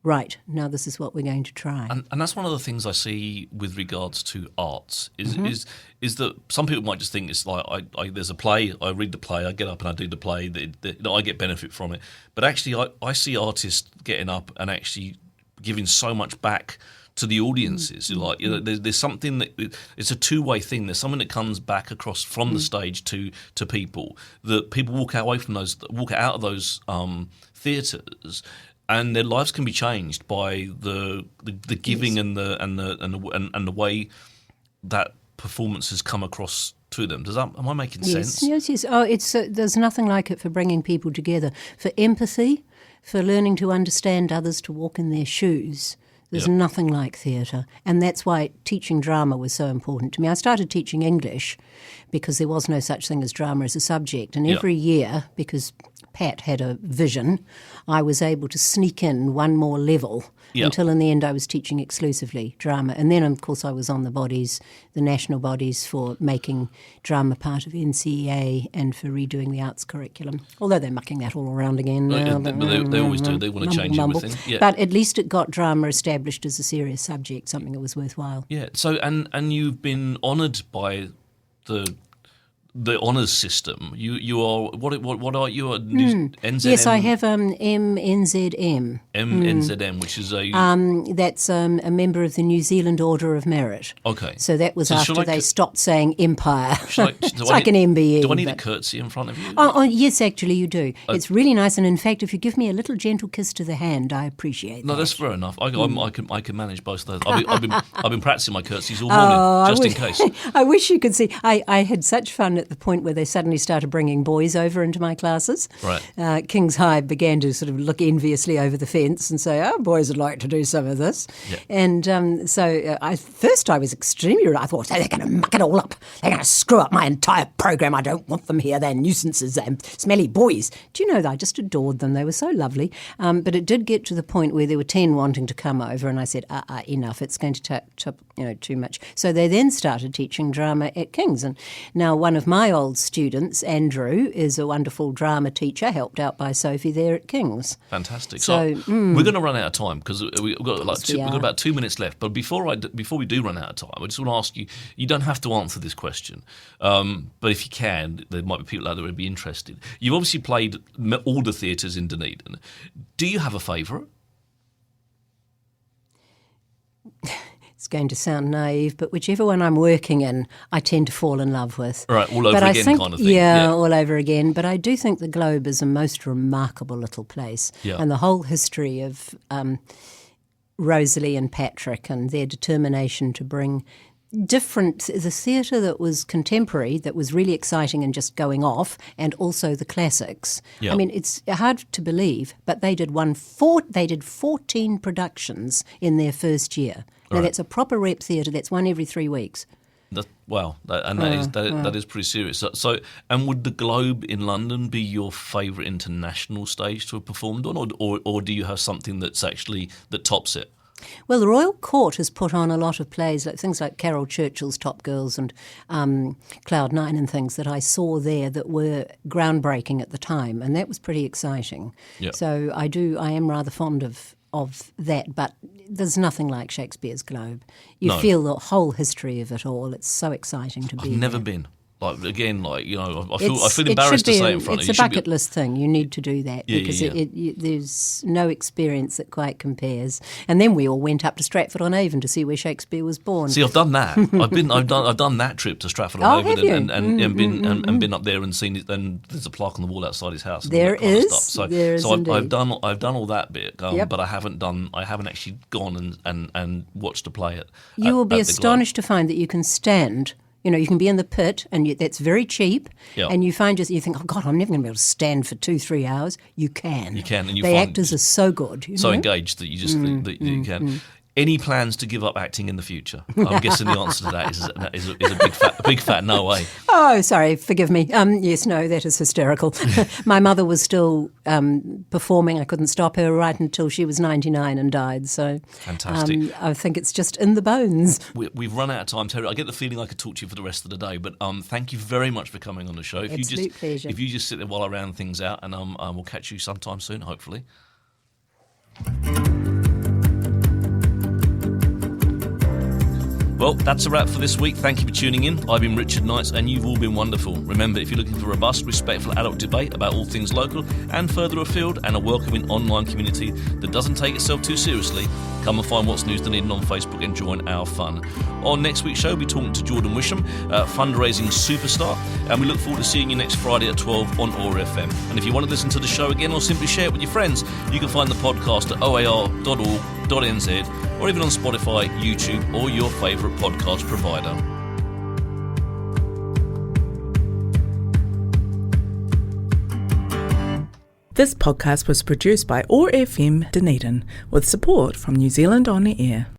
C: right, now this is what we're going to try.
B: And that's one of the things I see with regards to arts is that some people might just think it's like there's a play, I read the play, I get up and I do the play, I get benefit from it. But actually I see artists getting up and actually giving so much back to the audiences. Like, you know, there's something that it's a two-way thing. There's something that comes back across from the stage to people, that people walk out of those theatres, and their lives can be changed by the giving and the way that performance has come across to them. Am I making sense?
C: Yes. Oh, there's nothing like it for bringing people together, for empathy, for learning to understand others, to walk in their shoes. There's nothing like theatre, and that's why teaching drama was so important to me. I started teaching English because there was no such thing as drama as a subject, and every year, because Pat had a vision, I was able to sneak in one more level until in the end I was teaching exclusively drama. And then, of course, I was on the national bodies for making drama part of NCEA and for redoing the arts curriculum, although they're mucking that all around again now.
B: But they always do. They want to change everything. Yeah.
C: But at least it got drama established as a serious subject, something that was worthwhile.
B: Yeah. So, and you've been honoured by the honours system. You are what are you? NZM?
C: Yes, I have MNZM.
B: MNZM, which is
C: that's a member of the New Zealand Order of Merit.
B: Okay.
C: So that was after they stopped saying empire. It's like an MBE.
B: Do I need a curtsy in front of you?
C: Oh, yes, actually you do. It's really nice, and in fact, if you give me a little gentle kiss to the hand, I appreciate that.
B: No, that's fair enough. I can manage both of those. I've been practicing my curtsies all morning, just in case.
C: I wish you could see. I had such fun at the point where they suddenly started bringing boys over into my classes.
B: Right.
C: King's High began to sort of look enviously over the fence and say, "Oh, boys would like to do some of this." Yeah. And so I was extremely. I thought, they're going to muck it all up. They're going to screw up my entire program. I don't want them here. They're nuisances. They're smelly boys. Do you know that I just adored them? They were so lovely. But it did get to the point where there were 10 wanting to come over, and I said, enough. It's going to take too much. So they then started teaching drama at King's, and now one of my old students, Andrew, is a wonderful drama teacher, helped out by Sophie there at King's.
B: Fantastic. So we're going to run out of time because we've got about 2 minutes left. But before we do run out of time, I just want to ask you. You don't have to answer this question, but if you can, there might be people out there who would be interested. You've obviously played all the theatres in Dunedin. Do you have a favourite?
C: It's going to sound naive, but whichever one I'm working in, I tend to fall in love with.
B: Right, all over again kind of thing.
C: Yeah, all over again. But I do think the Globe is a most remarkable little place.
B: Yeah.
C: And the whole history of Rosalie and Patrick and their determination to bring different, the theatre that was contemporary, that was really exciting and just going off, and also the classics.
B: Yeah.
C: I mean, it's hard to believe, but they did 14 productions in their first year. Now, that's a proper rep theatre. That's one every 3 weeks.
B: That is pretty serious. So, and would the Globe in London be your favourite international stage to have performed on, or do you have something that tops it?
C: Well, the Royal Court has put on a lot of plays, like things like Carol Churchill's Top Girls and Cloud 9 and things that I saw there that were groundbreaking at the time, and that was pretty exciting.
B: Yep.
C: So I am rather fond of that, but there's nothing like Shakespeare's Globe. You feel the whole history of it all. It's so exciting to be
B: I've never
C: there.
B: been. I feel embarrassed to say it in front of you.
C: It's a bucket list thing. You need to do that because
B: Yeah.
C: there's no experience that quite compares. And then we all went up to Stratford-on-Avon to see where Shakespeare was born.
B: See, I've done that. I've done that trip to Stratford-on-Avon and been up there and seen it. And there's a plaque on the wall outside his house. And
C: There
B: all that kind
C: is.
B: of stuff.
C: There is indeed.
B: I've done all that bit,
C: Yep.
B: but I haven't actually gone and watched a play at.
C: You will be
B: at the Globe.
C: astonished to find that you can stand. You know, you can be in the pit, and that's very cheap.
B: Yeah.
C: And you think, oh God, I'm never going to be able to stand for 2-3 hours. You can.
B: You can, and
C: the actors are so good. You
B: so
C: know?
B: engaged that you just think that you can. Any plans to give up acting in the future? I'm guessing the answer to that is a big fat no way.
C: Oh, sorry, forgive me. Yes, no, that is hysterical. My mother was still performing. I couldn't stop her right until she was 99 and died. So
B: Fantastic.
C: I think it's just in the bones.
B: We've run out of time, Terry. I get the feeling I could talk to you for the rest of the day, but thank you very much for coming on the show.
C: Absolute pleasure.
B: If you just sit there while I round things out, and we'll catch you sometime soon, hopefully. Well, that's a wrap for this week. Thank you for tuning in. I've been Richard Knights, and you've all been wonderful. Remember, if you're looking for robust, respectful adult debate about all things local and further afield, and a welcoming online community that doesn't take itself too seriously, come and find What's News Dunedin on Facebook and join our fun. On next week's show, we'll be talking to Jordan Wisham, fundraising superstar, and we look forward to seeing you next Friday at 12 on OAR FM. And if you want to listen to the show again or simply share it with your friends, you can find the podcast at oar.org.nz or even on Spotify, YouTube, or your favourite podcast provider.
A: This podcast was produced by OAR FM Dunedin with support from New Zealand On the Air.